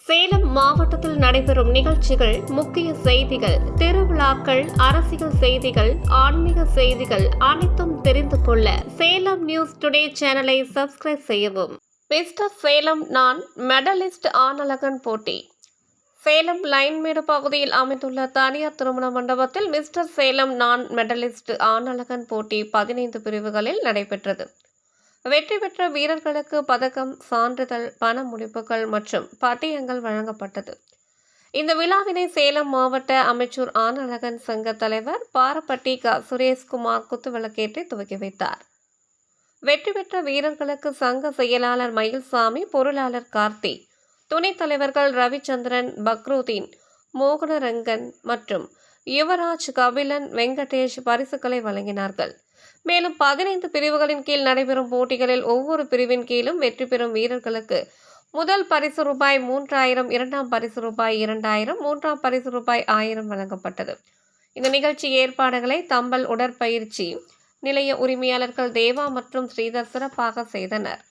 சேலம் மாவட்டத்தில் நடைபெறும் நிகழ்ச்சிகள், முக்கிய செய்திகள், திருவிழாக்கள், அரசியல் செய்திகள், ஆன்மீக செய்திகள் அனைத்தும் தெரிந்து கொள்ள சேலம் நியூஸ் டுடே சேனலை சப்ஸ்கிரைப் செய்யவும். மிஸ்டர் சேலம் நான் மெடலிஸ்ட் ஆனழகன் போட்டி. சேலம் லைன்மேடு பகுதியில் அமைந்துள்ள தனியார் திருமண மண்டபத்தில் மிஸ்டர் சேலம் நான் மெடலிஸ்ட் ஆனழகன் போட்டி 15 பிரிவுகளில் நடைபெற்றது. வெற்றி பெற்ற வீரர்களுக்கு பதக்கம், சான்றிதழ், பண முடிப்புகள் மற்றும் பட்டயங்கள் வழங்கப்பட்டது. இந்த விழாவினை சேலம் மாவட்ட அமைச்சர் ஆனழகன் சங்க தலைவர் பாரப்பட்டி சுரேஷ்குமார் குத்துவிளக்கேற்றி துவக்கி வைத்தார். வெற்றி பெற்ற வீரர்களுக்கு சங்க செயலாளர் மயில்சாமி, பொருளாளர் கார்த்தி, துணைத் தலைவர்கள் ரவிச்சந்திரன், பக்ருதீன், மோகனரங்கன் மற்றும் யுவராஜ், கபிலன், வெங்கடேஷ் பரிசுகளை வழங்கினார்கள். மேலும் 15 பிரிவுகளின் கீழ் நடைபெறும் போட்டிகளில் ஒவ்வொரு பிரிவின் கீழும் வெற்றி பெறும் வீரர்களுக்கு முதல் பரிசு ரூபாய் 3000, இரண்டாம் பரிசு ரூபாய் 2000, மூன்றாம் பரிசு ரூபாய் 1000 வழங்கப்பட்டது. இந்த நிகழ்ச்சி ஏற்பாடுகளை தம்பல் உடற்பயிற்சி நிலைய உரிமையாளர்கள் தேவா மற்றும் ஸ்ரீதர் சிறப்பாக செய்தனர்.